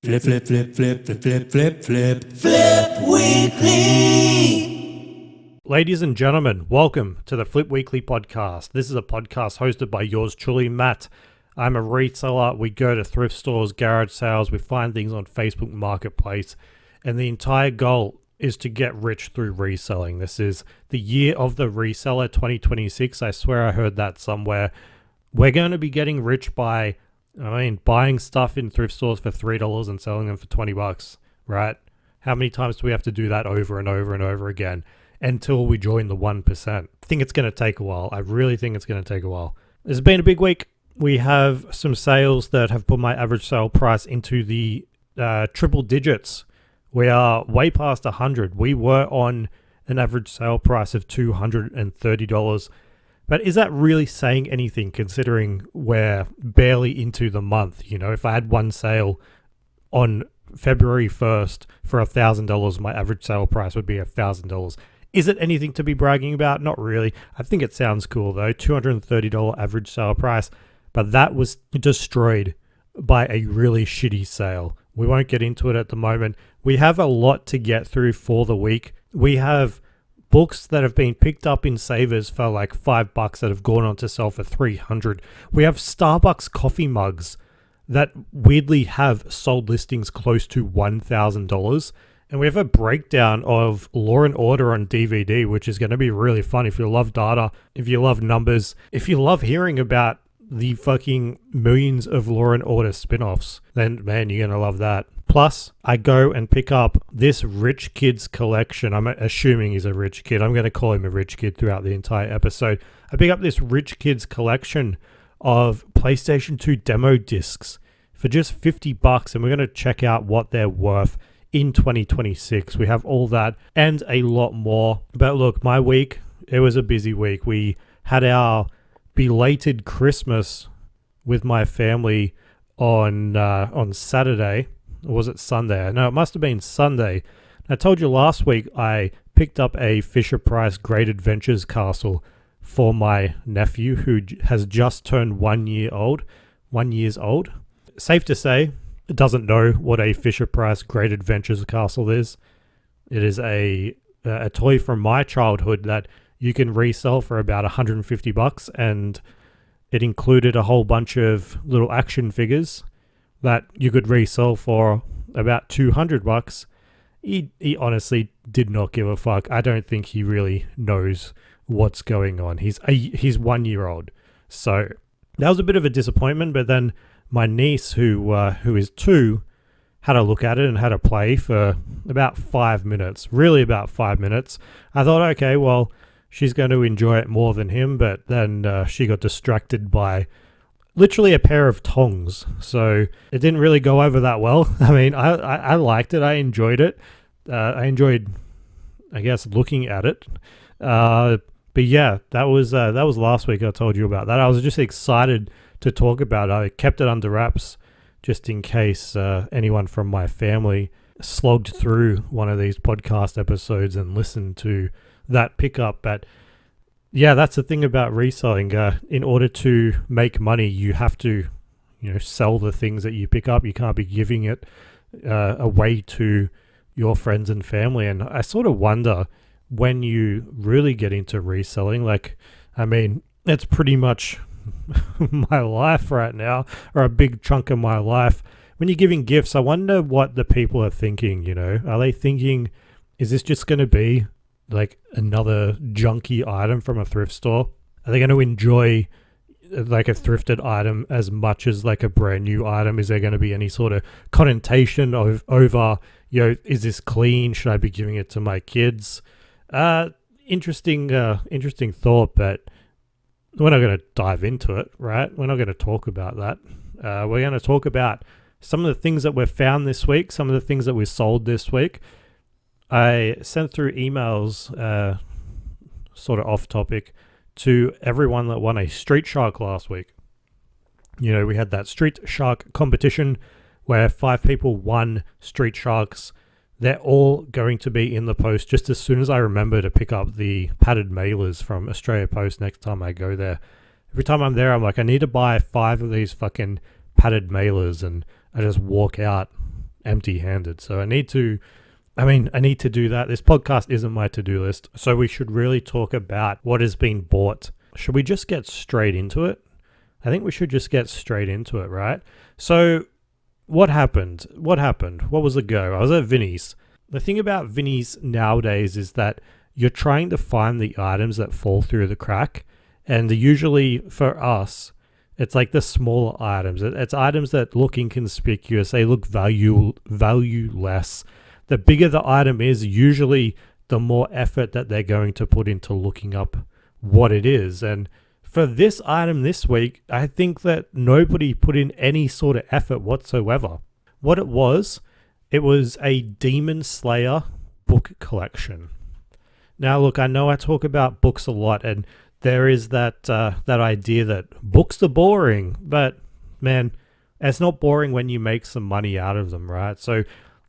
Flip, flip, flip, flip, flip, flip, flip, flip, Flip Weekly. Ladies and gentlemen, welcome to the Flip Weekly podcast. This is a podcast hosted by yours truly, Matt. I'm a reseller. We go to thrift stores, garage sales, we find things on Facebook Marketplace, and the entire goal is to get rich through reselling. This is the year of the reseller 2026. I swear I heard that somewhere. We're going to be getting rich by buying stuff in thrift stores for $3 and selling them for $20, right? How many times do we have to do that over and over and over again until we join the 1%? I think it's going to take a while. I really think it's going to take a while. It's been a big week. We have some sales that have put my average sale price into the triple digits. We are way past 100. We were on an average sale price of $230. But is that really saying anything considering we're barely into the month? You know, if I had one sale on February 1st for $1,000, my average sale price would be $1,000. Is it anything to be bragging about? Not really. I think it sounds cool though. $230 average sale price, but that was destroyed by a really shitty sale. We won't get into it at the moment. We have a lot to get through for the week. We have books that have been picked up in Savers for like $5 that have gone on to sell for $300. We have Starbucks coffee mugs that weirdly have sold listings close to $1,000. And we have a breakdown of Law and Order on DVD, which is going to be really fun if you love data, if you love numbers, if you love hearing about the fucking millions of Law and Order spin-offs, then man, you're going to love that. Plus, I go and pick up this rich kid's collection. I'm assuming he's a rich kid. I'm going to call him a rich kid throughout the entire episode. I pick up this rich kid's collection of PlayStation 2 demo discs for just $50, and we're going to check out what they're worth in 2026. We have all that and a lot more. But look, my week, it was a busy week. We had our belated Christmas with my family on Saturday. Or was it Sunday? No, it must have been Sunday. I told you last week I picked up a Fisher-Price Great Adventures castle for my nephew who has just turned 1 year old. 1 year old. Safe to say, doesn't know what a Fisher-Price Great Adventures castle is. It is a toy from my childhood that you can resell for about $150, and it included a whole bunch of little action figures that you could resell for about $200. He honestly did not give a fuck. I don't think he really knows what's going on. He's 1 year old, so that was a bit of a disappointment. But then my niece, who is 2, had a look at it and had a play for about 5 minutes. Really, about 5 minutes. I thought, okay, well, she's going to enjoy it more than him. But then she got distracted by literally a pair of tongs, so it didn't really go over that well. I mean, I liked it. I enjoyed it. I enjoyed, I guess, looking at it. But yeah, that was last week. I told you about that. I was just excited to talk about it. I kept it under wraps just in case anyone from my family slogged through one of these podcast episodes and listened to that pickup. But yeah, that's the thing about reselling. In order to make money, you have to, sell the things that you pick up. You can't be giving it away to your friends and family. And I sort of wonder when you really get into reselling. Like, I mean, it's pretty much my life right now, or a big chunk of my life. When you're giving gifts, I wonder what the people are thinking. Are they thinking, is this just going to be like another junky item from a thrift store? Are they going to enjoy like a thrifted item as much as like a brand new item? Is there going to be any sort of connotation over, is this clean? Should I be giving it to my kids? Interesting thought, but we're not going to dive into it, right? We're not going to talk about that. We're going to talk about some of the things that we've found this week, some of the things that we sold this week. I sent through emails, sort of off topic, to everyone that won a Street Shark last week. We had that Street Shark competition where 5 people won Street Sharks. They're all going to be in the post just as soon as I remember to pick up the padded mailers from Australia Post next time I go there. Every time I'm there, I'm like, I need to buy 5 of these fucking padded mailers, and I just walk out empty-handed. So I need to do that. This podcast isn't my to-do list, so we should really talk about what has been bought. Should we just get straight into it? I think we should just get straight into it, right? So what happened? What was the go? I was at Vinnie's. The thing about Vinnie's nowadays is that you're trying to find the items that fall through the crack. And usually for us, it's like the smaller items. It's items that look inconspicuous. They look valueless. The bigger the item is, usually the more effort that they're going to put into looking up what it is. And for this item this week, I think that nobody put in any sort of effort whatsoever. What it was a Demon Slayer book collection. Now, look, I know I talk about books a lot, and there is that idea that books are boring, but man, it's not boring when you make some money out of them, right? So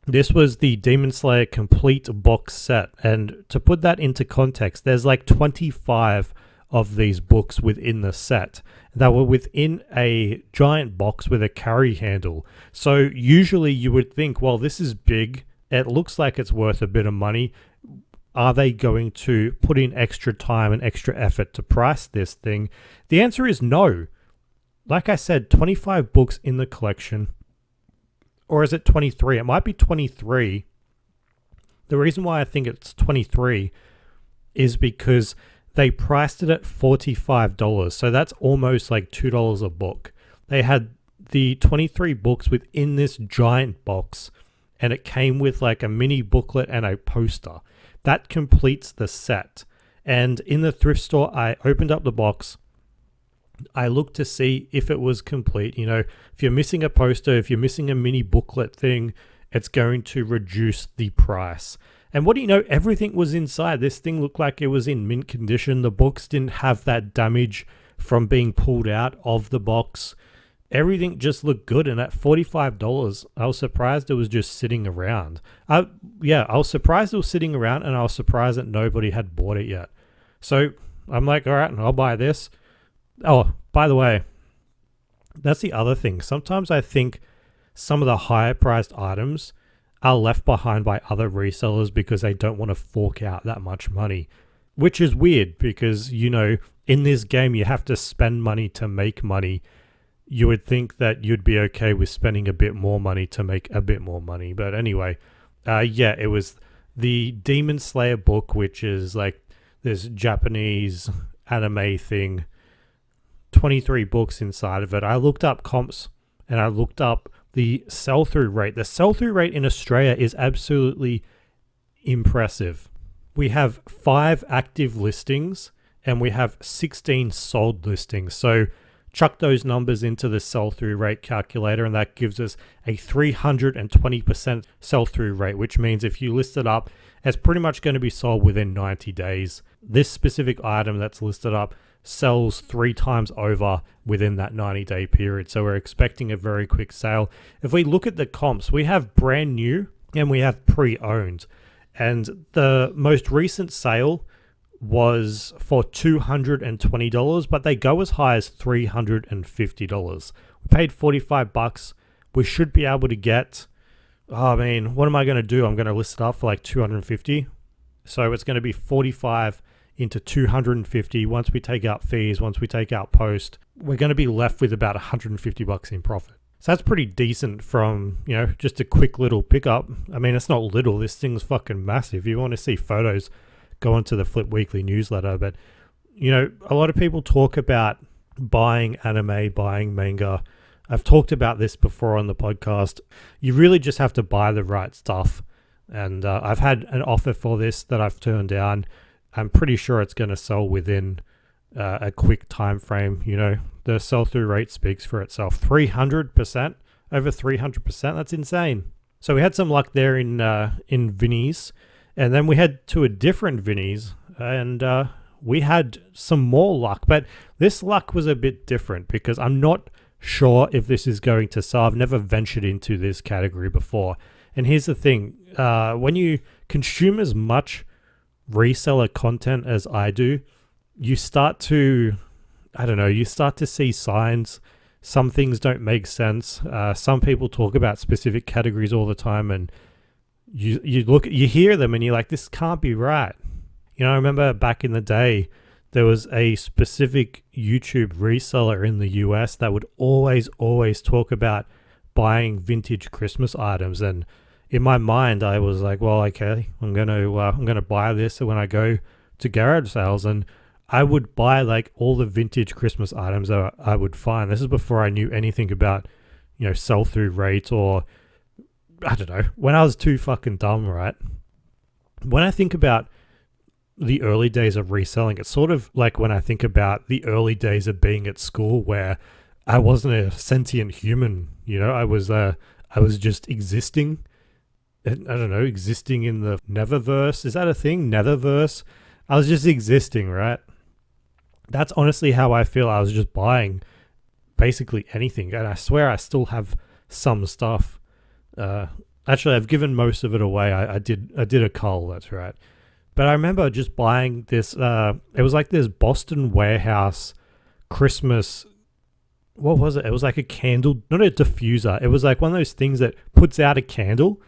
this was the Demon Slayer complete box set, and to put that into context, there's like 25 of these books within the set that were within a giant box with a carry handle. So usually you would think, well, this is big, it looks like it's worth a bit of money. Are they going to put in extra time and extra effort to price this thing? The answer is no. Like I said, 25 books in the collection. Or is it 23? It might be 23. The reason why I think it's 23 is because they priced it at $45. So that's almost like $2 a book. They had the 23 books within this giant box, and it came with like a mini booklet and a poster. That completes the set. And in the thrift store, I opened up the box. I looked to see if it was complete. You know, if you're missing a poster, if you're missing a mini booklet thing, it's going to reduce the price. And what do you know? Everything was inside. This thing looked like it was in mint condition. The books didn't have that damage from being pulled out of the box. Everything just looked good. And at $45, I was surprised it was just sitting around. I was surprised it was sitting around, and I was surprised that nobody had bought it yet. So I'm like, all right, I'll buy this. Oh, by the way, that's the other thing. Sometimes I think some of the higher priced items are left behind by other resellers because they don't want to fork out that much money, which is weird because, you know, in this game, you have to spend money to make money. You would think that you'd be okay with spending a bit more money to make a bit more money. But anyway, it was the Demon Slayer book, which is like this Japanese anime thing. 23 books inside of it. I looked up comps and I looked up the sell-through rate. The sell-through rate in Australia is absolutely impressive. We have 5 active listings and we have 16 sold listings. So chuck those numbers into the sell-through rate calculator, and that gives us a 320% sell-through rate, which means if you list it up, it's pretty much going to be sold within 90 days. This specific item that's listed up sells 3 times over within that 90-day period. So we're expecting a very quick sale. If we look at the comps, we have brand new and we have pre-owned. And the most recent sale was for $220, but they go as high as $350. We paid $45. We should be able to get, what am I going to do? I'm going to list it up for like $250. So it's going to be 45 into 250. Once we take out fees, once we take out post, we're going to be left with about $150 in profit. So that's pretty decent from, you know, just a quick little pickup. I mean, it's not little. This thing's fucking massive. If you want to see photos, go onto the Flip Weekly newsletter. But, you know, a lot of people talk about buying anime, buying manga. I've talked about this before on the podcast. You really just have to buy the right stuff. And I've had an offer for this that I've turned down. I'm pretty sure it's going to sell within a quick time frame. You know, the sell-through rate speaks for itself. 300%, over 300%. That's insane. So we had some luck there in Vinnie's, and then we had to a different Vinnie's, and we had some more luck. But this luck was a bit different because I'm not sure if this is going to sell. I've never ventured into this category before. And here's the thing. When you consume as much reseller content as I do, you start to see signs some things don't make sense. Some people talk about specific categories all the time, and you hear them and you're like, this can't be right. I remember back in the day, there was a specific YouTube reseller in the US that would always talk about buying vintage Christmas items. And in my mind, I was like, well, okay, I'm gonna buy this when I go to garage sales, and I would buy like all the vintage Christmas items that I would find. This is before I knew anything about, sell-through rates, or I don't know, when I was too fucking dumb, right? When I think about the early days of reselling, it's sort of like when I think about the early days of being at school, where I wasn't a sentient human. I was just existing. I don't know, existing in the Netherverse. Is that a thing? Netherverse? I was just existing, right? That's honestly how I feel. I was just buying basically anything, and I swear I still have some stuff. Actually, I've given most of it away. I did a cull, that's right. But I remember just buying this. It was like this Boston Warehouse Christmas. What was it? It was like a candle, not a diffuser. It was like one of those things that puts out a candle.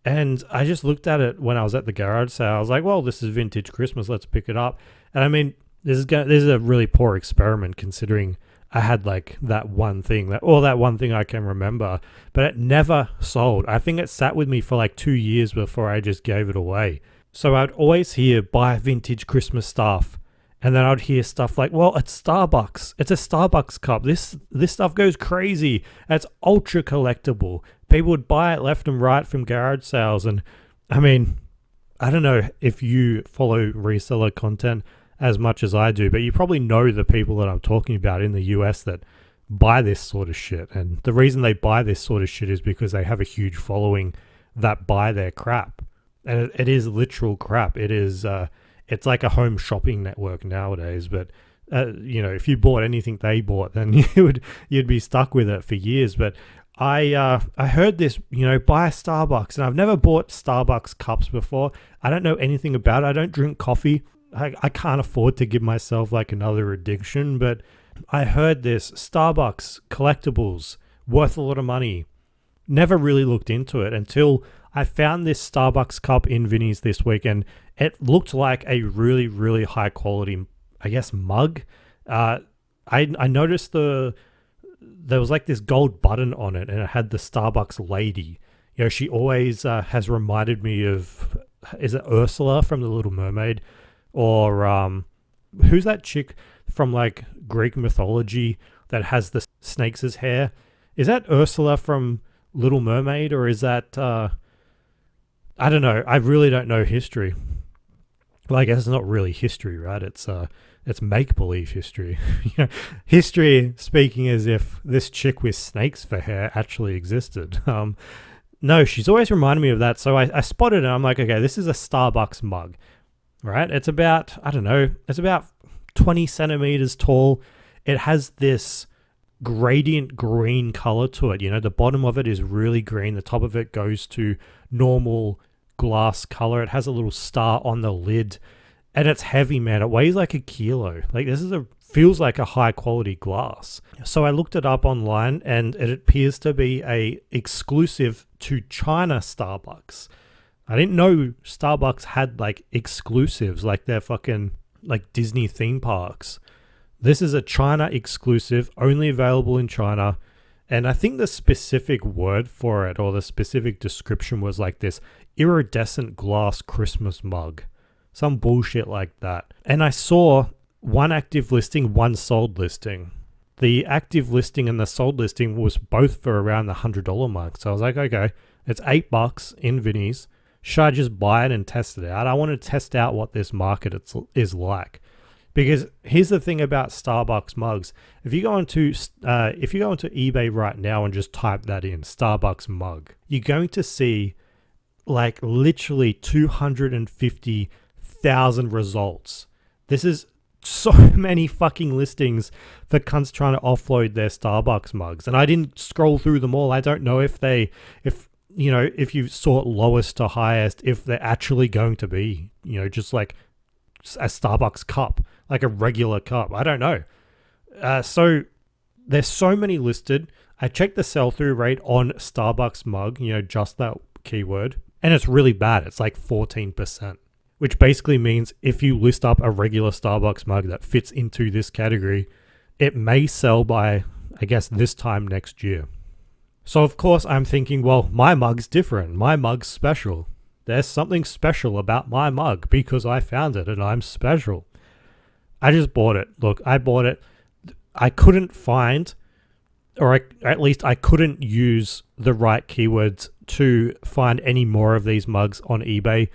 And I just looked at it when I was at the garage sale. I was like, well, this is vintage Christmas. Let's pick it up. And I mean, this is a really poor experiment, considering I had like that one thing I can remember, but it never sold. I think it sat with me for like 2 years before I just gave it away. So I'd always hear buy vintage Christmas stuff. And then I'd hear stuff like, well, it's Starbucks. It's a Starbucks cup. This stuff goes crazy. It's ultra collectible. People would buy it left and right from garage sales. And I mean, I don't know if you follow reseller content as much as I do, but you probably know the people that I'm talking about in the US that buy this sort of shit. And the reason they buy this sort of shit is because they have a huge following that buy their crap. And it is literal crap. It is, it's like a home shopping network nowadays. But if you bought anything they bought, then you'd be stuck with it for years. But I heard this, buy Starbucks, and I've never bought Starbucks cups before. I don't know anything about it. I don't drink coffee. I can't afford to give myself like another addiction. But I heard this Starbucks collectibles worth a lot of money. Never really looked into it until I found this Starbucks cup in Vinnie's this week, and it looked like a really, really high quality, I guess, mug. I noticed there was like this gold button on it, and it had the Starbucks lady. She always has reminded me of, is it Ursula from The Little Mermaid? Or who's that chick from like Greek mythology that has the snakes' hair? Is that Ursula from Little Mermaid, or is that I don't know. I really don't know history. Well, I guess it's not really history, right? It's make-believe history. History speaking as if this chick with snakes for hair actually existed. No, she's always reminded me of that. So I spotted it, and I'm like, okay, this is a Starbucks mug, right? It's about, I don't know, it's about 20 centimeters tall. It has this gradient green color to it. The bottom of it is really green. The top of it goes to normal glass color. It has a little star on the lid, and it's heavy, man. It weighs like a kilo. Like, feels like a high quality glass. So I looked it up online, and it appears to be a exclusive to China Starbucks. I didn't know Starbucks had like exclusives like their fucking like Disney theme parks. This is a China exclusive, only available in China. And I think the specific word for it, or the specific description, was like this iridescent glass Christmas mug. Some bullshit like that. And I saw one active listing, one sold listing. The active listing and the sold listing was both for around the $100 mark. So I was like, okay, it's $8 in Vinnie's. Should I just buy it and test it out? I want to test out what this market is like. Because here's the thing about Starbucks mugs. If you go into eBay right now and just type that in, Starbucks mug, you're going to see like literally 250,000 results. This is so many fucking listings for cunts trying to offload their Starbucks mugs. And I didn't scroll through them all. I don't know if you sort lowest to highest, if they're actually going to be, just like a Starbucks cup, like a regular cup. I don't know. So there's so many listed. I checked the sell-through rate on Starbucks mug, just that keyword, and it's really bad. It's like 14%, which basically means if you list up a regular Starbucks mug that fits into this category, it may sell by, I guess, this time next year. So of course I'm thinking, well, my mug's different. My mug's special. There's something special about my mug because I found it and I'm special. I just bought it. Look, I bought it. I couldn't find, at least I couldn't use the right keywords to find any more of these mugs on eBay.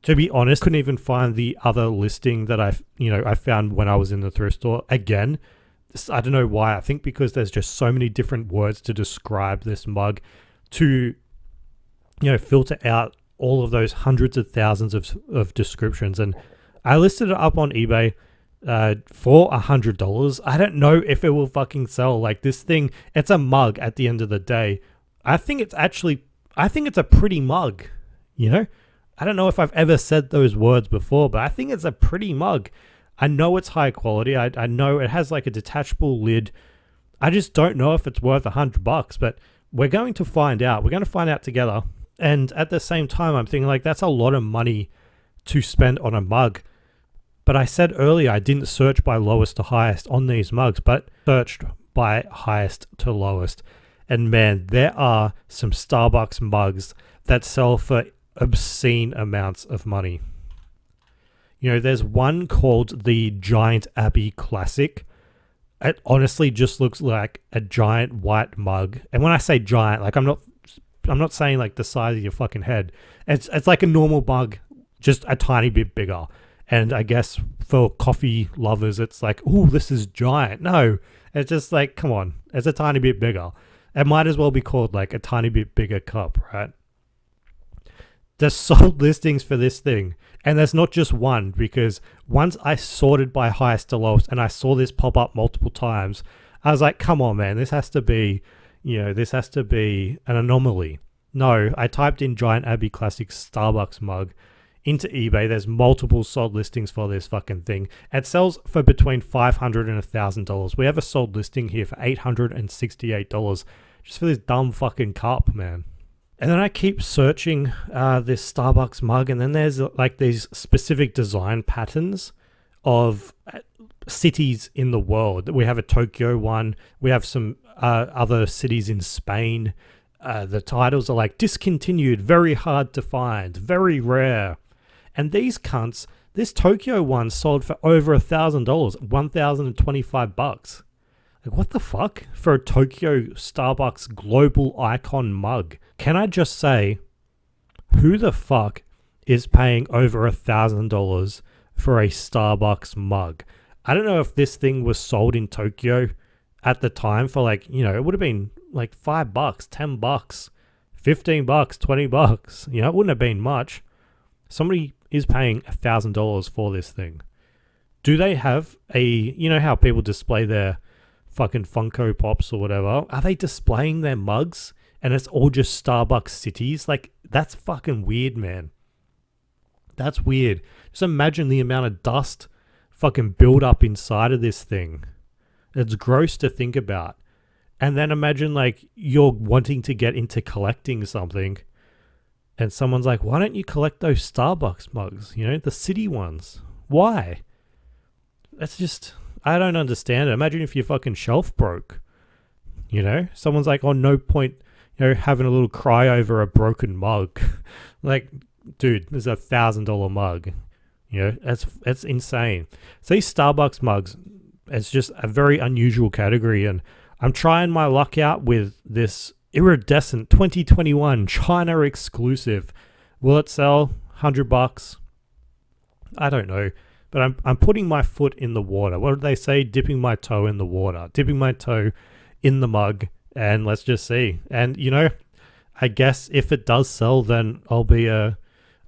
To be honest, couldn't even find the other listing that I found when I was in the thrift store. Again, I don't know why. I think because there's just so many different words to describe this mug to, filter out all of those hundreds of thousands of descriptions. And I listed it up on eBay for $100. I don't know if it will fucking sell. Like this thing, it's a mug at the end of the day. I think it's a pretty mug, I don't know if I've ever said those words before, but I think it's a pretty mug. I know it's high quality. I know it has like a detachable lid. I just don't know if it's worth $100, but we're going to find out. We're going to find out together. And at the same time, I'm thinking like that's a lot of money to spend on a mug. But I said earlier, I didn't search by lowest to highest on these mugs, but searched by highest to lowest. And man, there are some Starbucks mugs that sell for obscene amounts of money. There's one called the Giant Abbey Classic. It honestly just looks like a giant white mug. And when I say giant, like I'm not saying like the size of your fucking head. It's like a normal mug, just a tiny bit bigger. And I guess for coffee lovers, it's like, ooh, this is giant. No, it's just like, come on, it's a tiny bit bigger. It might as well be called like a tiny bit bigger cup, right? There's sold listings for this thing. And there's not just one, because once I sorted by highest to lowest and I saw this pop up multiple times, I was like, come on, man, this has to be an anomaly. No, I typed in Giant Abbey Classic Starbucks mug into eBay. There's multiple sold listings for this fucking thing. It sells for between $500 and $1,000. We have a sold listing here for $868 just for this dumb fucking cup, man. And then I keep searching this Starbucks mug, and then there's like these specific design patterns of cities in the world. We have a Tokyo one. We have some other cities in Spain. The titles are like discontinued, very hard to find, very rare. And these cunts, this Tokyo one sold for over $1,000, $1,025. Like, what the fuck? For a Tokyo Starbucks global icon mug. Can I just say, who the fuck is paying over $1,000 for a Starbucks mug? I don't know if this thing was sold in Tokyo at the time for like, it would have been like $5, $10, $15, $20. It wouldn't have been much. Somebody is paying $1,000 for this thing. Do they have how people display their fucking Funko Pops or whatever? Are they displaying their mugs and it's all just Starbucks cities? Like, that's fucking weird, man. That's weird. Just imagine the amount of dust fucking build up inside of this thing. It's gross to think about. And then imagine like you're wanting to get into collecting something and someone's like, why don't you collect those Starbucks mugs? The city ones. Why? That's just, I don't understand it. Imagine if your fucking shelf broke. Someone's like, oh, no point, having a little cry over a broken mug. Like, dude, there's a $1,000 mug. That's insane. So these Starbucks mugs, it's just a very unusual category. And I'm trying my luck out with this iridescent 2021 China exclusive. Will it sell $100? I don't know. But I'm putting my foot in the water. What did they say? Dipping my toe in the water. Dipping my toe in the mug. And let's just see. And, I guess if it does sell, then I'll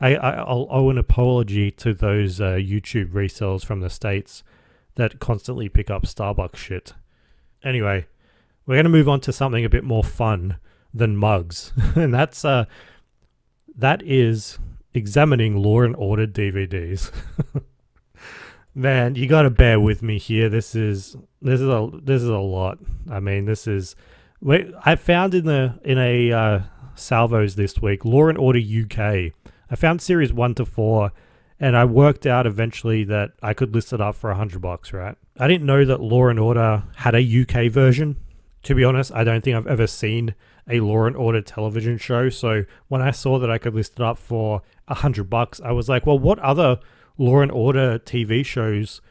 owe an apology to those YouTube resellers from the States that constantly pick up Starbucks shit. Anyway, we're going to move on to something a bit more fun than mugs. And that is examining Law and Order DVDs. Man, you gotta bear with me here. This is a lot. I mean, this is. Wait, I found in a salvos this week, Law and Order UK. I found series 1 to 4, and I worked out eventually that I could list it up for $100. Right? I didn't know that Law and Order had a UK version. To be honest, I don't think I've ever seen a Law and Order television show. So when I saw that I could list it up for $100, I was like, well, what other Law and Order TV shows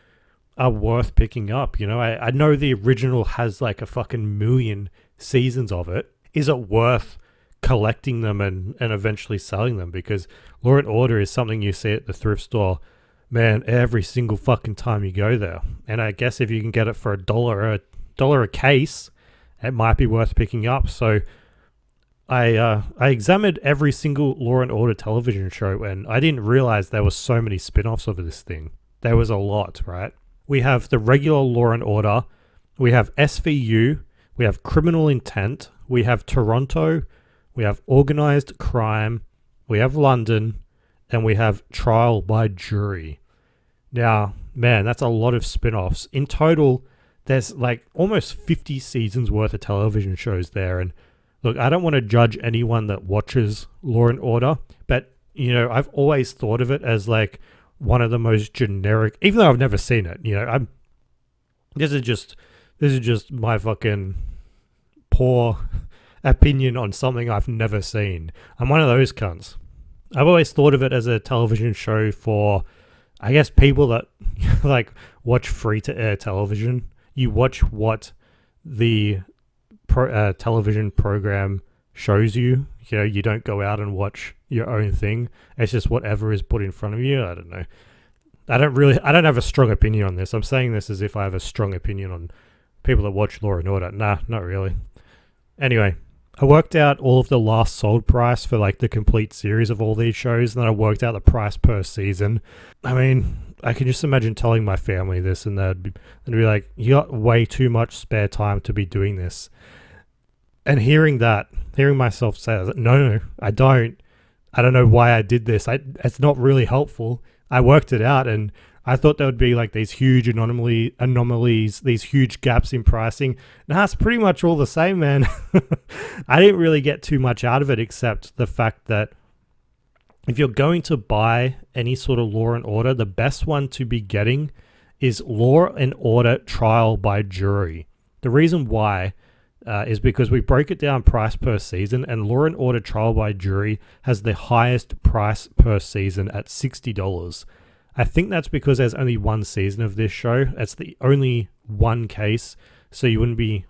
are worth picking up? You know, I know the original has like a fucking million seasons of it. Is it worth collecting them and eventually selling them? Because Law and Order is something you see at the thrift store, man, every single fucking time you go there. And I guess if you can get it for $1 a case, it might be worth picking up. So I examined every single Law and Order television show, and I didn't realize there were so many spin-offs of this thing. There was a lot, right? We have the regular Law and Order, we have SVU, we have Criminal Intent, we have Toronto, we have Organized Crime, we have London, and we have Trial by Jury. Now, man, that's a lot of spin-offs. In total, there's like almost 50 seasons worth of television shows there. And look, I don't want to judge anyone that watches Law and Order, but you know, I've always thought of it as like one of the most generic, even though I've never seen it. You know, this is just my fucking poor opinion on something I've never seen. I'm one of those cunts. I've always thought of it as a television show for, I guess, people that like watch free-to-air television. You watch what the television program shows you. You know, you don't go out and watch your own thing. It's just whatever is put in front of you. I don't know. I don't have a strong opinion on this. I'm saying this as if I have a strong opinion on people that watch Law and Order. Nah, not really. Anyway, I worked out all of the last sold price for like the complete series of all these shows, and then I worked out the price per season. I mean, I can just imagine telling my family this, and they'd be like, you got way too much spare time to be doing this. And hearing myself say, no, I don't know why I did this. It's not really helpful. I worked it out, and I thought there would be like these huge anomalies, these huge gaps in pricing. Nah, it's pretty much all the same, man. I didn't really get too much out of it, except the fact that if you're going to buy any sort of Law and Order, the best one to be getting is Law and Order Trial by Jury. The reason why is because we broke it down price per season, and Law and Order Trial by Jury has the highest price per season at $60. I think that's because there's only one season of this show. It's the only one case, so you wouldn't be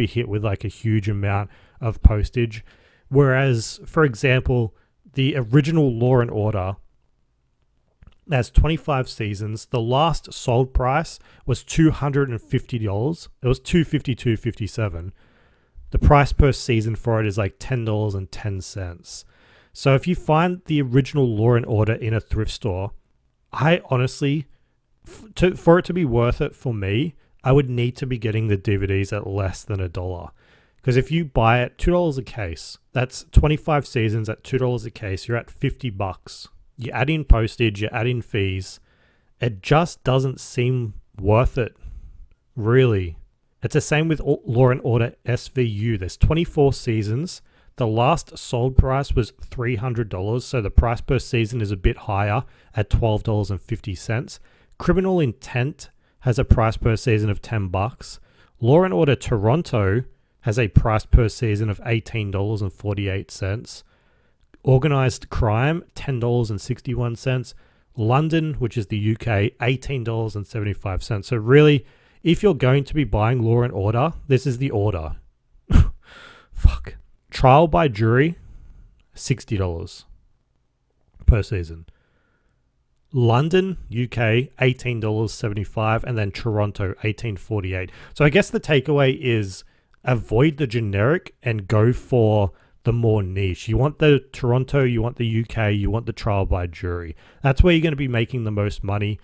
hit with like a huge amount of postage. Whereas, for example, the original Law and Order has 25 seasons. The last sold price was $250. It was $252.57. The price per season for it is like $10.10. So if you find the original Law and Order in a thrift store, I honestly, for it to be worth it for me, I would need to be getting the DVDs at less than $1. Because if you buy it $2 a case, that's 25 seasons at $2 a case, you're at $50. You add in postage, you add in fees. It just doesn't seem worth it, really. It's the same with Law and Order SVU. There's 24 seasons. The last sold price was $300, so the price per season is a bit higher at $12.50. Criminal Intent has a price per season of $10. Law and Order Toronto has a price per season of $18.48. Organized Crime, $10.61. London, which is the UK, $18.75. So really, if you're going to be buying Law and Order, this is the order. Fuck. Trial by Jury, $60 per season. London, UK, $18.75, and then Toronto, $18.48. So I guess the takeaway is avoid the generic and go for the more niche. You want the Toronto, you want the UK, you want the Trial by Jury. That's where you're going to be making the most money.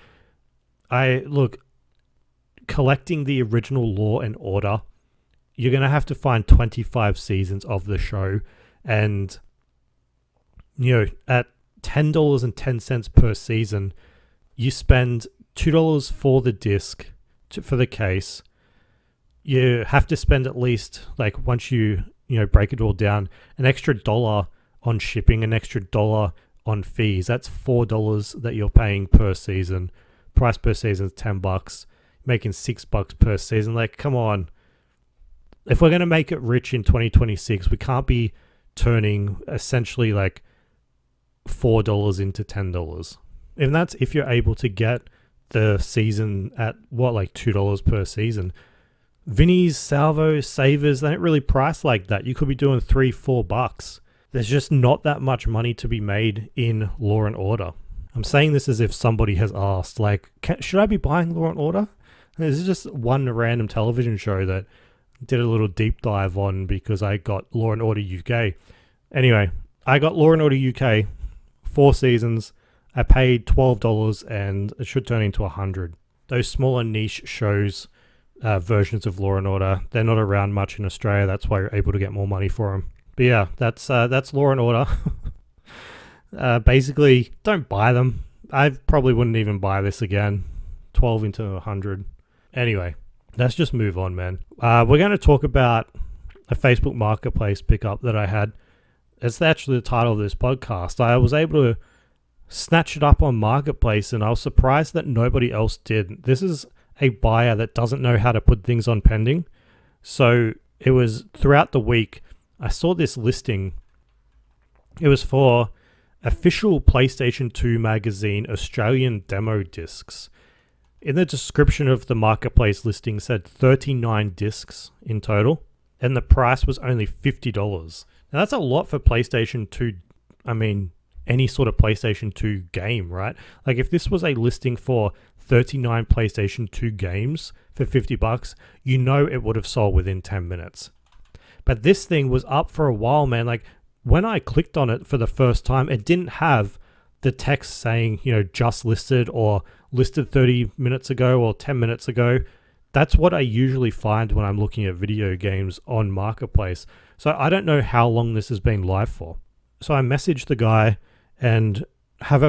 Collecting the original Law and Order, you're going to have to find 25 seasons of the show, and you know, at $10.10 per season, you spend $2 for the disc, for the case. You have to spend at least, like, once you break it all down, an extra dollar on shipping, an extra dollar on fees. That's $4 that you're paying per season. Price per season is $10, making $6 per season. Like, come on. If we're going to make it rich in 2026, we can't be turning essentially like $4 into $10. And that's if you're able to get the season at what, like $2 per season. Vinnies, Salvos, Savers, they don't really price like that. You could be doing $3-4. There's just not that much money to be made in Law and Order. I'm saying this as if somebody has asked, like, should I be buying Law and Order? This is just one random television show that did a little deep dive on because I got Law and Order UK. Anyway, I got Law and Order UK, 4 seasons. I paid $12 and it should turn into $100. Those smaller niche shows, versions of Law and Order, they're not around much in Australia. That's why you're able to get more money for them. But yeah, that's Law and Order. Basically, don't buy them. I probably wouldn't even buy this again. 12 into 100. Anyway, let's just move on, man. We're going to talk about a Facebook Marketplace pickup that I had. It's actually the title of this podcast. I was able to snatch it up on Marketplace, and I was surprised that nobody else did. This is a buyer that doesn't know how to put things on pending. So it was throughout the week, I saw this listing. It was for official PlayStation 2 magazine Australian demo discs. In the description of the Marketplace listing said 39 discs in total, and the price was only $50. Now that's a lot for PlayStation 2. I mean, any sort of PlayStation 2 game, right? Like if this was a listing for 39 PlayStation 2 games for $50, you know it would have sold within 10 minutes. But this thing was up for a while, man. Like when I clicked on it for the first time, it didn't have the text saying, just listed or listed 30 minutes ago or 10 minutes ago. That's what I usually find when I'm looking at video games on Marketplace. So I don't know how long this has been live for. So I messaged the guy and have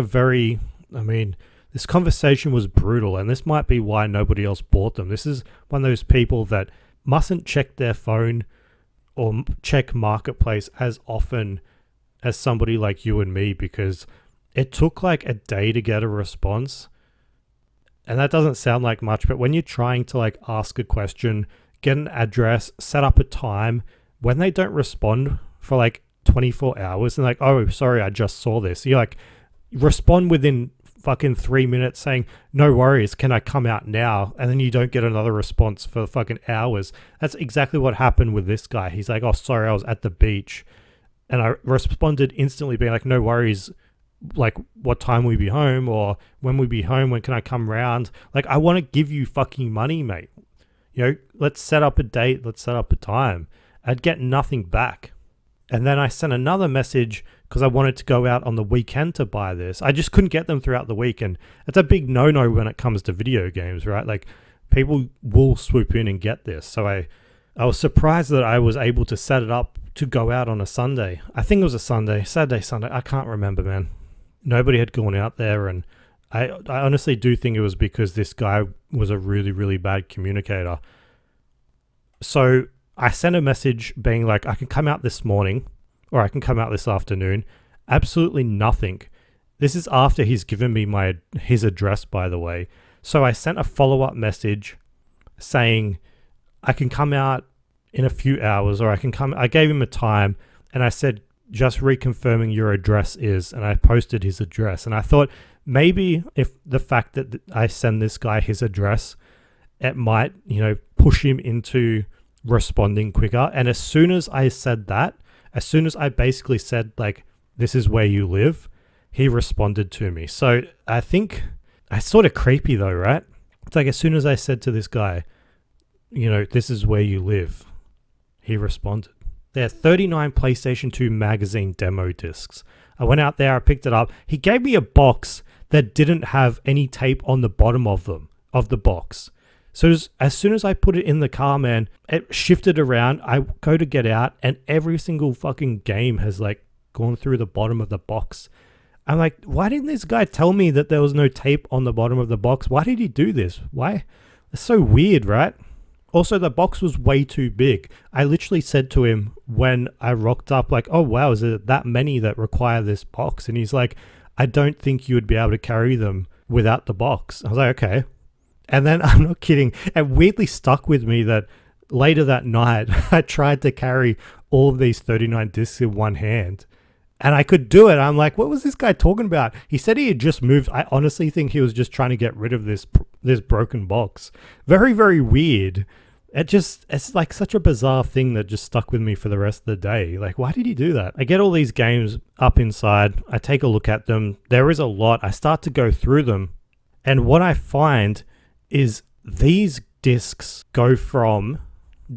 this conversation was brutal, and this might be why nobody else bought them. This is one of those people that mustn't check their phone or check Marketplace as often as somebody like you and me, because it took like a day to get a response. And that doesn't sound like much, but when you're trying to like ask a question, get an address, set up a time, when they don't respond for like 24 hours and like, oh, sorry, I just saw this. You're like, respond within fucking 3 minutes saying, no worries, can I come out now? And then you don't get another response for fucking hours. That's exactly what happened with this guy. He's like, oh, sorry, I was at the beach. And I responded instantly being like, no worries, like what time we be home, or when we be home, when can I come round? Like, I want to give you fucking money, mate. Let's set up a date, let's set up a time. I'd get nothing back. And then I sent another message because I wanted to go out on the weekend to buy this. I just couldn't get them throughout the week. And it's a big no-no when it comes to video games, right? Like people will swoop in and get this. So I was surprised that I was able to set it up to go out on a Sunday. I think it was a Saturday, Sunday. I can't remember, man. Nobody had gone out there. And I honestly do think it was because this guy was a really, really bad communicator. So I sent a message being like, I can come out this morning or I can come out this afternoon. Absolutely nothing. This is after he's given me his address, by the way. So I sent a follow-up message saying I can come out in a few hours, or I gave him a time, and I said, just reconfirming your address is, and I posted his address. And I thought maybe if the fact that I send this guy his address, it might, push him into responding quicker. And as soon as I said that, as soon as I basically said like, this is where you live, he responded to me. So I think it's sort of creepy though, right? It's like as soon as I said to this guy, this is where you live, he responded. There are 39 PlayStation 2 magazine demo discs. I went out there, I picked it up. He gave me a box that didn't have any tape on the bottom of the box. So as soon as I put it in the car, man, it shifted around. I go to get out and every single fucking game has like gone through the bottom of the box. I'm like, why didn't this guy tell me that there was no tape on the bottom of the box? Why did he do this? Why? It's so weird, right? Also, the box was way too big. I literally said to him when I rocked up, like, oh, wow, is there that many that require this box? And he's like, I don't think you would be able to carry them without the box. I was like, okay. And then, I'm not kidding, it weirdly stuck with me that later that night, I tried to carry all of these 39 discs in one hand. And I could do it. I'm like, what was this guy talking about? He said he had just moved. I honestly think he was just trying to get rid of this broken box. Very, very weird. It's like such a bizarre thing that just stuck with me for the rest of the day. Like, why did he do that? I get all these games up inside. I take a look at them. There is a lot. I start to go through them. And what I find is these discs go from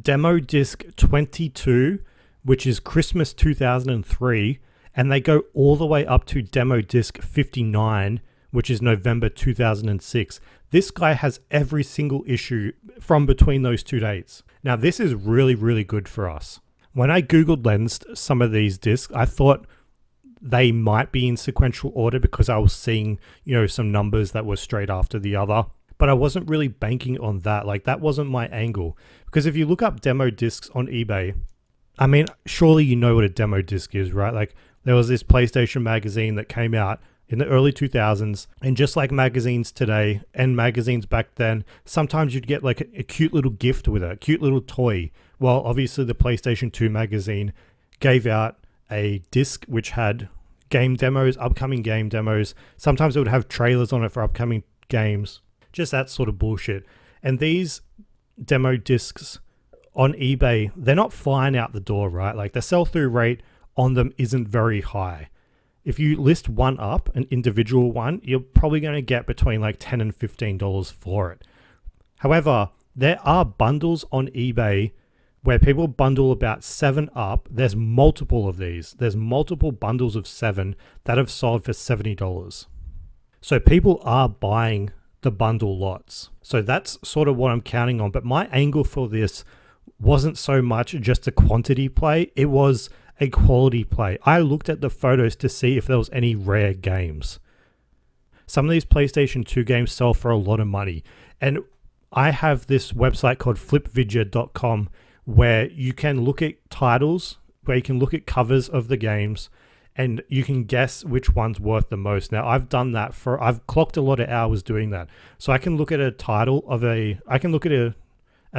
demo disc 22, which is Christmas 2003, and they go all the way up to demo disc 59, which is November 2006. This guy has every single issue from between those two dates. Now, this is really, really good for us. When I Googled lensed some of these discs, I thought they might be in sequential order because I was seeing, some numbers that were straight after the other. But I wasn't really banking on that. Like, that wasn't my angle. Because if you look up demo discs on eBay, I mean, surely you know what a demo disc is, right? Like, there was this PlayStation magazine that came out in the early 2000s, and just like magazines today and magazines back then, sometimes you'd get like a cute little gift with it, a cute little toy. Well, obviously the PlayStation 2 magazine gave out a disc which had game demos, upcoming game demos. Sometimes it would have trailers on it for upcoming games, just that sort of bullshit. And these demo discs on eBay, they're not flying out the door, right? Like, the sell-through rate on them isn't very high. If you list one up, an individual one, you're probably going to get between like $10 and $15 for it. However, there are bundles on eBay where people bundle about 7 up. There's multiple of these. There's multiple bundles of 7 that have sold for $70. So people are buying the bundle lots. So that's sort of what I'm counting on. But my angle for this wasn't so much just a quantity play. It was a quality play. I looked at the photos to see if there was any rare games. Some of these PlayStation 2 games sell for a lot of money. And I have this website called flipvidya.com where you can look at titles, where you can look at covers of the games, and you can guess which one's worth the most. Now, I've done that I've clocked a lot of hours doing that. So I can look at a title of a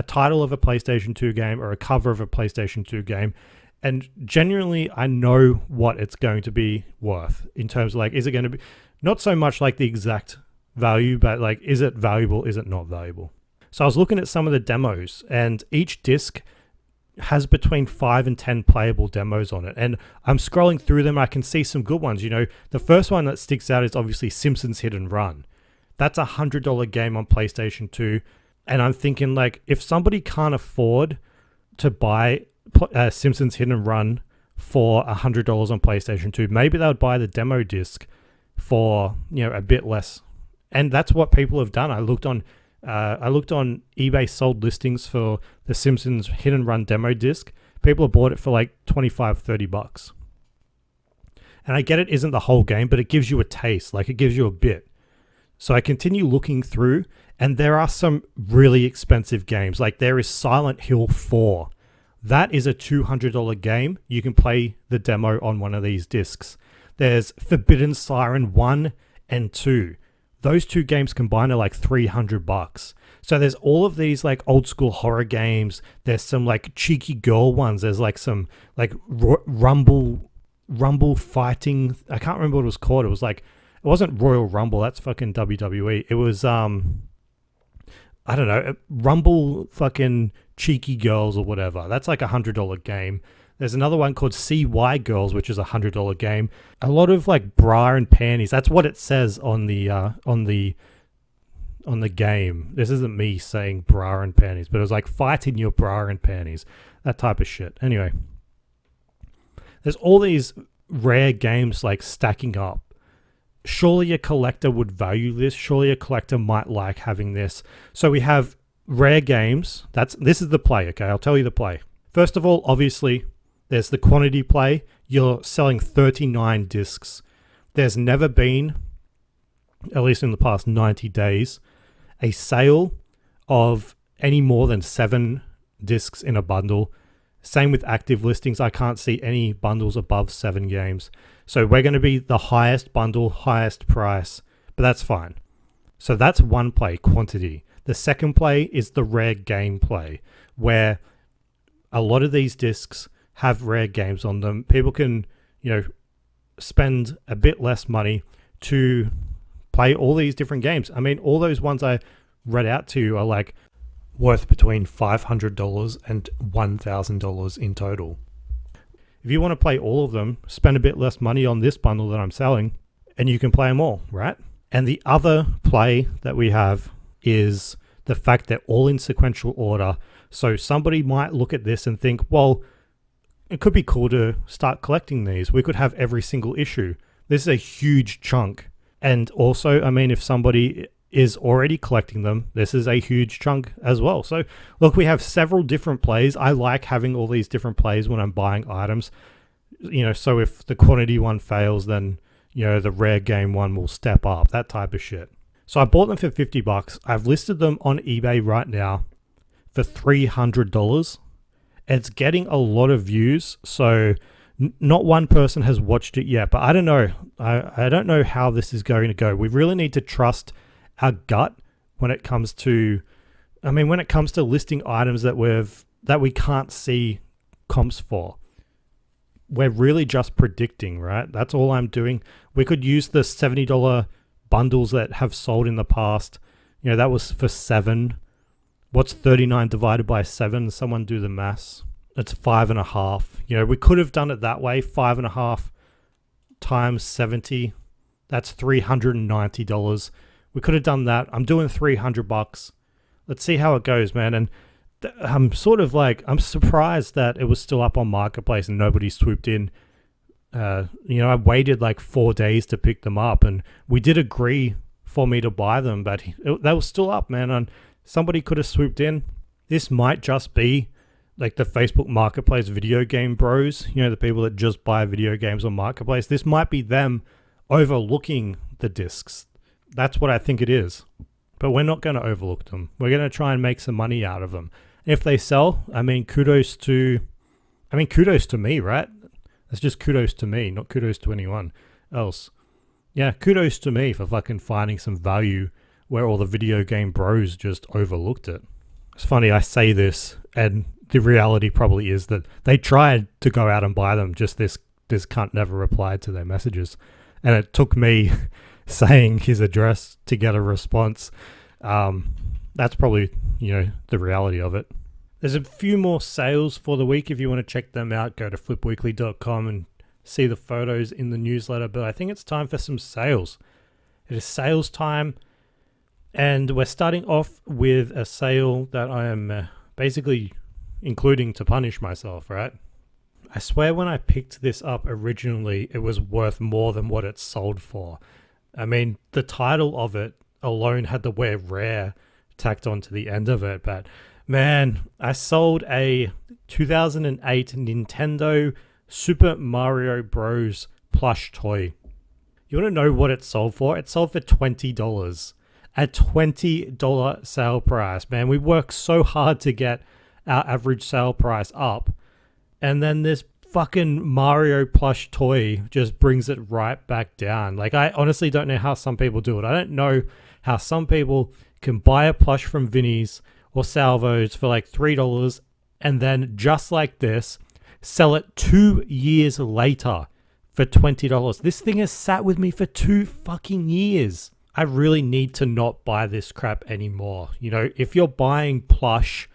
title of a PlayStation 2 game or a cover of a PlayStation 2 game, and genuinely, I know what it's going to be worth in terms of like, is it going to be not so much like the exact value, but like, is it valuable? Is it not valuable? So I was looking at some of the demos, and each disc has between 5 and 10 playable demos on it. And I'm scrolling through them. I can see some good ones. The first one that sticks out is obviously Simpsons Hit and Run. That's $100 game on PlayStation 2. And I'm thinking, like, if somebody can't afford to buy Simpsons Hit and Run for $100 on PlayStation 2, maybe they would buy the demo disc for a bit less. And that's what people have done. I looked on eBay sold listings for the Simpsons Hit and Run demo disc. People have bought it for like $25-$30. And I get it isn't the whole game, but it gives you a taste, like it gives you a bit. So I continue looking through, and there are some really expensive games. Like, there is Silent Hill 4. That is a $200 game. You can play the demo on one of these discs. There's Forbidden Siren 1 and 2. Those two games combined are like $300. So there's all of these like old school horror games. There's some like cheeky girl ones. There's like some like Rumble fighting. I can't remember what it was called. It was like, it wasn't Royal Rumble. That's fucking WWE. It was, I don't know, Rumble fucking cheeky girls or whatever. That's like $100 game. There's another one called CY Girls, which is $100 game. A lot of like bra and panties. That's what it says on the game. This isn't me saying bra and panties, but it was like fight in your bra and panties. That type of shit. Anyway, there's all these rare games like stacking up. Surely a collector would value this. Surely a collector might like having this. So we have rare games. This is the play, okay? I'll tell you the play. First of all, obviously, there's the quantity play. You're selling 39 discs. there's never been, at least in the past 90 days, a sale of any more than 7 discs in a bundle. Same with active listings. I can't see any bundles above 7 games. So we're going to be the highest bundle, highest price, but that's fine. So that's one play, quantity. The second play is the rare game play, where a lot of these discs have rare games on them. People can, spend a bit less money to play all these different games. I mean, all those ones I read out to you are like worth between $500 and $1,000 in total. If you want to play all of them, spend a bit less money on this bundle that I'm selling, and you can play them all, right? And the other play that we have is the fact they're all in sequential order. So somebody might look at this and think, well, it could be cool to start collecting these. We could have every single issue. This is a huge chunk. And also, I mean, if somebody is already collecting them, this is a huge chunk as well. So look, we have several different plays. I like having all these different plays when I'm buying items. So if the quantity one fails, then, the rare game one will step up, that type of shit. So I bought them for $50. I've listed them on eBay right now for $300. It's getting a lot of views, so not one person has watched it yet, but I don't know. I don't know how this is going to go. We really need to trust our gut when it comes to, listing items that we can't see comps for. We're really just predicting, right? That's all I'm doing. We could use the $70 bundles that have sold in the past. That was for 7. What's 39 divided by 7? Someone do the maths. It's 5.5. We could have done it that way. 5.5 times 70. That's $390. We could have done that. I'm doing $300. Let's see how it goes, man. And I'm surprised that it was still up on Marketplace and nobody swooped in. I waited like 4 days to pick them up, and we did agree for me to buy them, but they were still up, man. And somebody could have swooped in. This might just be like the Facebook Marketplace video game bros, the people that just buy video games on Marketplace. This might be them overlooking the discs. That's what I think it is. But we're not going to overlook them. We're going to try and make some money out of them. If they sell, kudos to me, right? That's just kudos to me, not kudos to anyone else. Yeah, kudos to me for fucking finding some value where all the video game bros just overlooked it. It's funny, I say this, and the reality probably is that they tried to go out and buy them, just this cunt never replied to their messages. And it took me saying his address to get a response. That's probably, the reality of it. There's a few more sales for the week. If you want to check them out, go to flipweekly.com and see the photos in the newsletter. But I think it's time for some sales. It is sales time. And we're starting off with a sale that I am basically including to punish myself, right? I swear when I picked this up originally, it was worth more than what it sold for. The title of it alone had the word rare tacked onto the end of it. But man, I sold a 2008 Nintendo Super Mario Bros. Plush toy. You want to know what it sold for? It sold for $20. A $20 sale price. Man, we worked so hard to get our average sale price up. And then this fucking Mario plush toy just brings it right back down. Like, I honestly don't know how some people do it. I don't know how some people can buy a plush from Vinnie's or Salvo's for like $3 and then just like this, sell it 2 years later for $20. This thing has sat with me for 2 fucking years. I really need to not buy this crap anymore. If you're buying plush,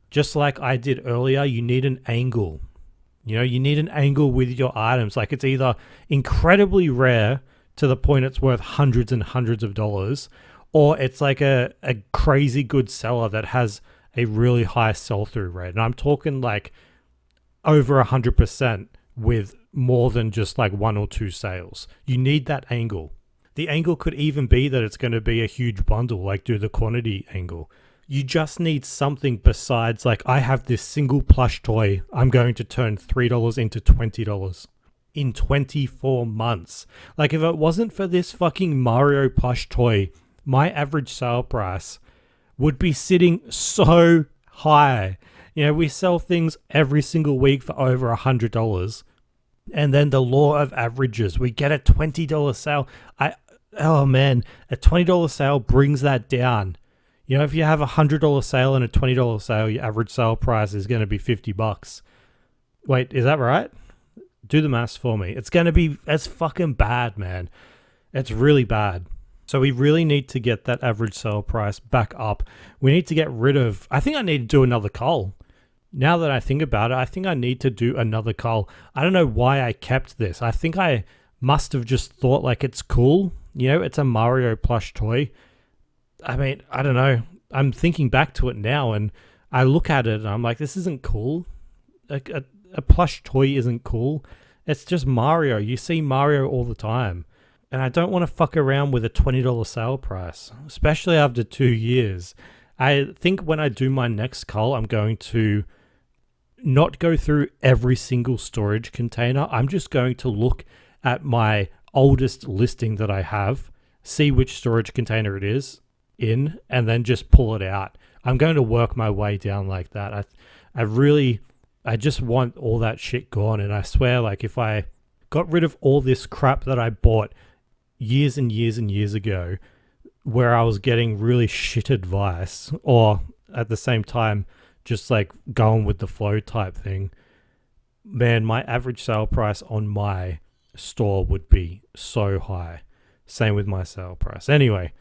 just like I did earlier, you need an angle. You need an angle with your items. Like, it's either incredibly rare to the point it's worth hundreds and hundreds of dollars, or it's like a crazy good seller that has a really high sell-through rate. And I'm talking like over 100% with more than just like 1 or 2 sales. You need that angle. The angle could even be that it's going to be a huge bundle, like do the quantity angle. You just need something besides like, I have this single plush toy, I'm going to turn $3 into $20. in 24 months. Like, if it wasn't for this fucking Mario plush toy, my average sale price would be sitting so high. You know, we sell things every single week for over $100. And then the law of averages, we get a $20 sale. Oh man, a $20 sale brings that down. You know, if you have a $100 sale and a $20 sale, your average sale price is going to be $50. Wait, is that right? Do the maths for me. It's fucking bad, man. It's really bad. So we really need to get that average sale price back up. We need to get rid of, I think I need to do another cull. Now that I think about it, I think I need to do another cull. I don't know why I kept this. I think I must have just thought like it's cool. You know, it's a Mario plush toy. I mean, I don't know. I'm thinking back to it now and I look at it and I'm like, this isn't cool. A plush toy isn't cool. It's just Mario. You see Mario all the time. And I don't want to fuck around with a $20 sale price, especially after 2 years. I think when I do my next cull, I'm going to not go through every single storage container. I'm just going to look at my oldest listing that I have, see which storage container it is in, and then just pull it out. I'm going to work my way down like that. I just want all that shit gone. And I swear, like, if I got rid of all this crap that I bought years and years and years ago, where I was getting really shit advice, or at the same time, just like going with the flow type thing, man, my average sale price on my store would be so high. Same with my sale price. Anyway,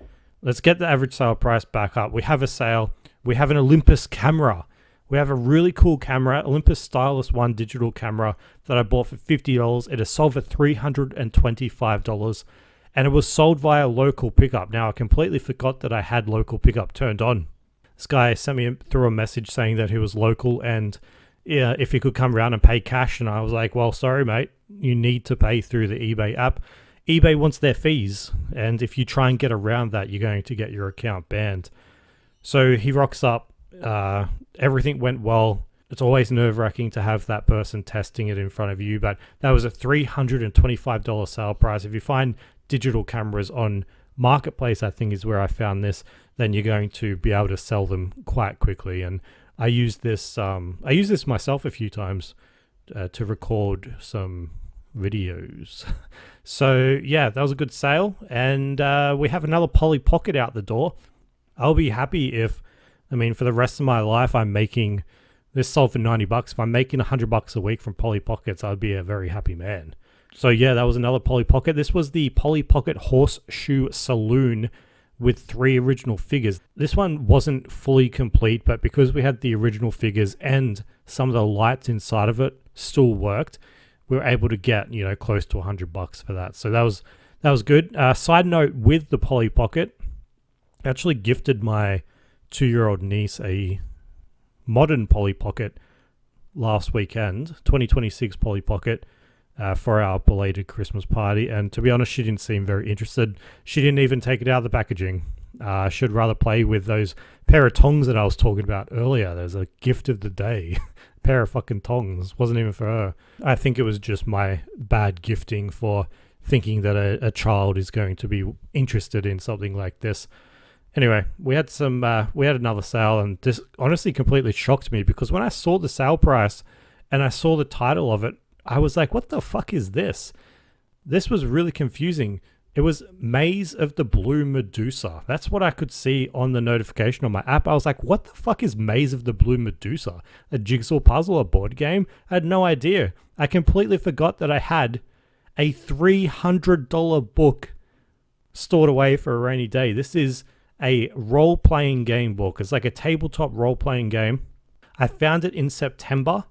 let's get the average sale price back up. We have a sale. We have an Olympus camera. We have a really cool camera, Olympus Stylus 1 digital camera that I bought for $50. It is sold for $325, and it was sold via local pickup. Now, I completely forgot that I had local pickup turned on. This guy sent me through a message saying that he was local and if he could come around and pay cash. And I was like, well, sorry, mate. You need to pay through the eBay app. eBay wants their fees. And if you try and get around that, you're going to get your account banned. So he rocks up. Everything went well. It's always nerve-wracking to have that person testing it in front of you. But that was a $325 sale price. If you find digital cameras on Marketplace, I think is where I found this, then you're going to be able to sell them quite quickly. And I used this myself a few times to record some videos. So yeah, that was a good sale. And we have another Polly Pocket out the door. I'll be happy if, I mean, for the rest of my life, I'm making this sold for $90. If I'm making $100 a week from Polly Pockets, I'd be a very happy man. So yeah, that was another Polly Pocket. This was the Polly Pocket Horseshoe Saloon with 3 original figures. This one wasn't fully complete, but because we had the original figures and some of the lights inside of it still worked, we were able to get, you know, close to $100 for that. So that was good. Side note with the Polly Pocket, I actually gifted my 2-year-old niece a modern Polly Pocket last weekend, 2026 Polly Pocket, for our belated Christmas party. And to be honest, she didn't seem very interested. She didn't even take it out of the packaging. She'd rather play with those pair of tongs that I was talking about earlier. There's a gift of the day. Pair of fucking tongs. Wasn't even for her. I think it was just my bad gifting for thinking that a child is going to be interested in something like this. Anyway, we had another sale, and this honestly completely shocked me because when I saw the sale price and I saw the title of it, I was like, what the fuck is this? This was really confusing. It was Maze of the Blue Medusa. That's what I could see on the notification on my app. I was like, what the fuck is Maze of the Blue Medusa? A jigsaw puzzle, a board game? I had no idea. I completely forgot that I had a $300 book stored away for a rainy day. This is a role-playing game book. It's like a tabletop role-playing game. I found it in September,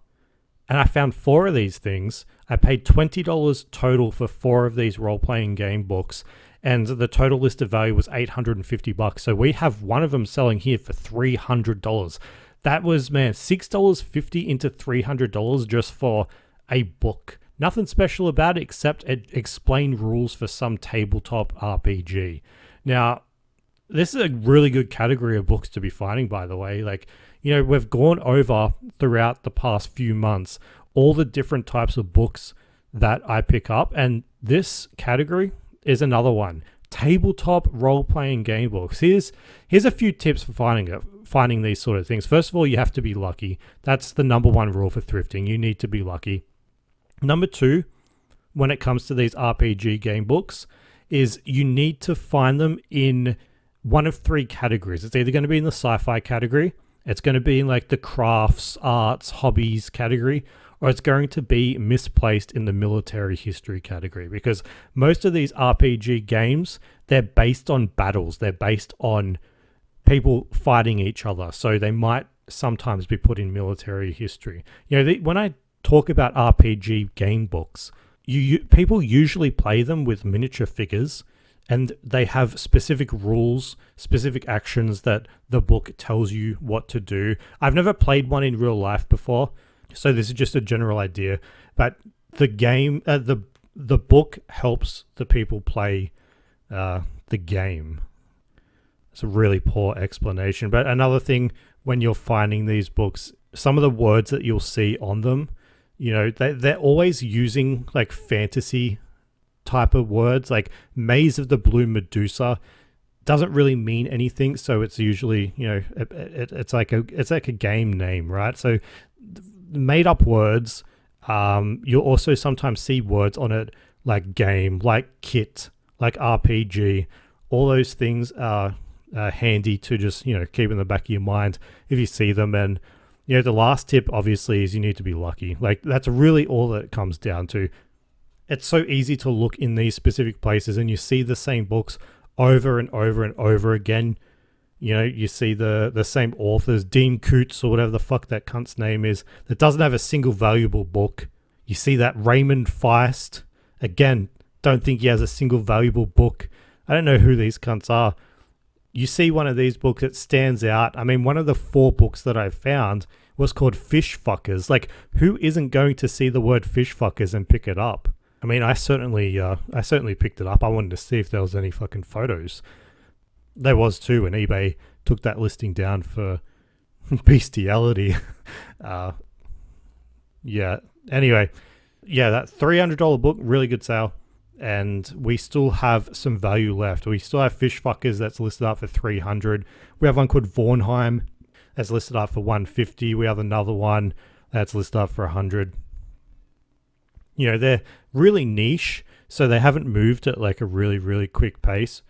and I found 4 of these things. I paid $20 total for 4 of these role-playing game books, and the total listed value was $850. So we have one of them selling here for $300. That was, man, $6.50 into $300 just for a book. Nothing special about it except it explained rules for some tabletop RPG. Now, this is a really good category of books to be finding, by the way. Like, you know, we've gone over throughout the past few months all the different types of books that I pick up, and this category is another one. Tabletop role-playing game books. Here's a few tips for finding these sort of things. First of all, you have to be lucky. That's the number one rule for thrifting. You need to be lucky. Number two, when it comes to these RPG game books, is you need to find them in one of three categories. It's either going to be in the sci-fi category, it's going to be in like the crafts, arts, hobbies category, or it's going to be misplaced in the military history category, because most of these RPG games, they're based on battles. They're based on people fighting each other. So they might sometimes be put in military history. When I talk about RPG game books, people usually play them with miniature figures, and they have specific rules, specific actions that the book tells you what to do. I've never played one in real life before, so this is just a general idea. But the game, the book helps the people play the game. It's a really poor explanation. But another thing, when you're finding these books, some of the words that you'll see on them, they're always using like fantasy type of words, like Maze of the Blue Medusa doesn't really mean anything, so it's usually it's like a game name, right? So made up words. You'll also sometimes see words on it like game, like kit, like RPG. All those things are handy to just keep in the back of your mind if you see them. And the last tip obviously is you need to be lucky. Like that's really all that it comes down to. It's so easy to look in these specific places and you see the same books over and over and over again. You see the same authors, Dean Koontz or whatever the fuck that cunt's name is, that doesn't have a single valuable book. You see that Raymond Feist, again, don't think he has a single valuable book. I don't know who these cunts are. You see one of these books that stands out. I mean, one of the 4 books that I found was called Fish Fuckers. Like, who isn't going to see the word fish fuckers and pick it up? I mean, I certainly picked it up. I wanted to see if there was any fucking photos. There was too, and eBay took that listing down for bestiality. Yeah. Anyway, that $300 book, really good sale. And we still have some value left. We still have Fish Fuckers that's listed up for $300. We have one called Vornheim that's listed up for $150. We have another one that's listed up for $100. They're really niche, so they haven't moved at like a really, really quick pace.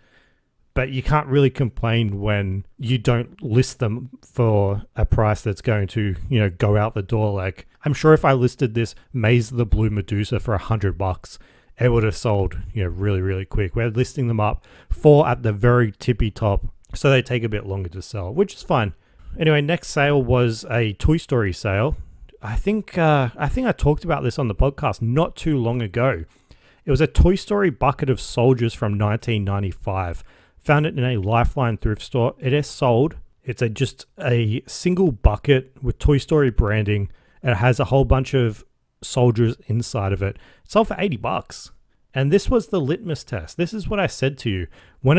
But you can't really complain when you don't list them for a price that's going to, go out the door. Like, I'm sure if I listed this Maze of the Blue Medusa for $100, it would have sold, really, really quick. We're listing them up for at the very tippy top, so they take a bit longer to sell, which is fine. Anyway, next sale was a Toy Story sale. I think I talked about this on the podcast not too long ago. It was a Toy Story bucket of soldiers from 1995. Found it in a Lifeline thrift store. It is sold. It's just a single bucket with Toy Story branding. It has a whole bunch of soldiers inside of it. It sold for $80. And this was the litmus test. This is what I said to you. When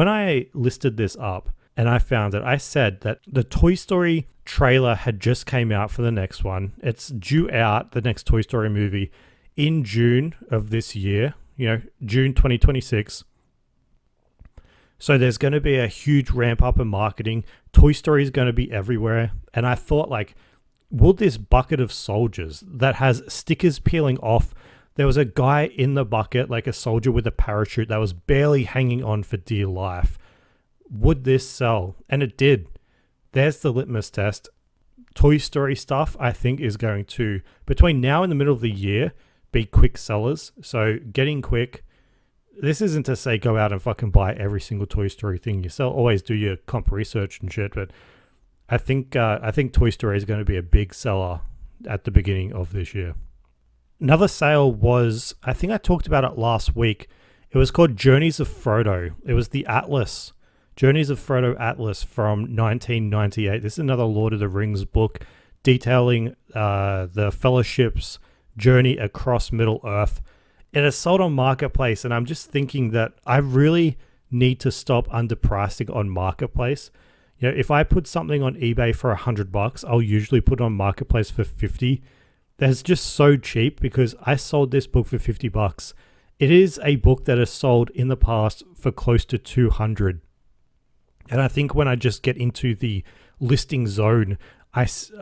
I listed this up and I found it, I said that the Toy Story trailer had just came out for the next one. It's due out, the next Toy Story movie, in June of this year, June 2026. So there's going to be a huge ramp up in marketing. Toy Story is going to be everywhere. And I thought, like, will this bucket of soldiers that has stickers peeling off, there was a guy in the bucket, like a soldier with a parachute that was barely hanging on for dear life. Would this sell? And it did. There's the litmus test. Toy Story stuff, I think, is going to, between now and the middle of the year, be quick sellers. So getting quick. This isn't to say go out and fucking buy every single Toy Story thing you sell. Always do your comp research and shit. But I think Toy Story is going to be a big seller at the beginning of this year. Another sale was, I think I talked about it last week. It was called Journeys of Frodo. It was the Atlas. Journeys of Frodo Atlas from 1998. This is another Lord of the Rings book detailing the Fellowship's journey across Middle-earth. It is sold on Marketplace, and I'm just thinking that I really need to stop underpricing on Marketplace. If I put something on eBay for $100, I'll usually put it on Marketplace for $50. That's just so cheap because I sold this book for $50. It is a book that has sold in the past for close to 200. And I think when I just get into the listing zone,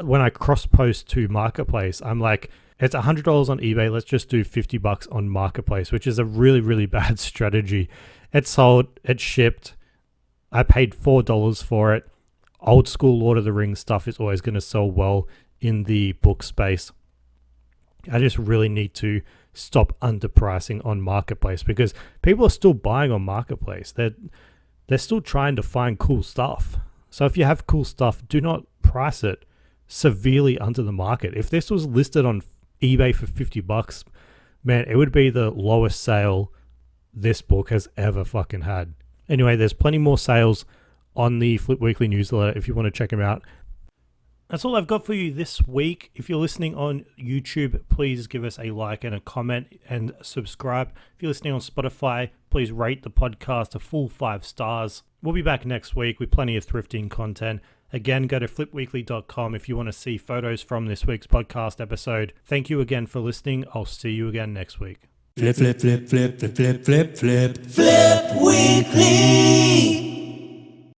when I cross post to Marketplace, I'm like, it's $100 on eBay. Let's just do $50 on Marketplace, which is a really, really bad strategy. It sold, it shipped. I paid $4 for it. Old school Lord of the Rings stuff is always going to sell well in the book space. I just really need to stop underpricing on Marketplace because people are still buying on Marketplace. They're still trying to find cool stuff. So if you have cool stuff, do not price it severely under the market. If this was listed on eBay for $50, man, it would be the lowest sale this book has ever fucking had. Anyway, there's plenty more sales on the Flip Weekly newsletter if you want to check them out. That's all I've got for you this week. If you're listening on YouTube, please give us a like and a comment and subscribe. If you're listening on Spotify, please rate the podcast a full 5 stars. We'll be back next week with plenty of thrifting content. Again, go to flipweekly.com if you want to see photos from this week's podcast episode. Thank you again for listening. I'll see you again next week. Flip, flip, flip, flip, flip, flip, flip, flip, Flip Weekly.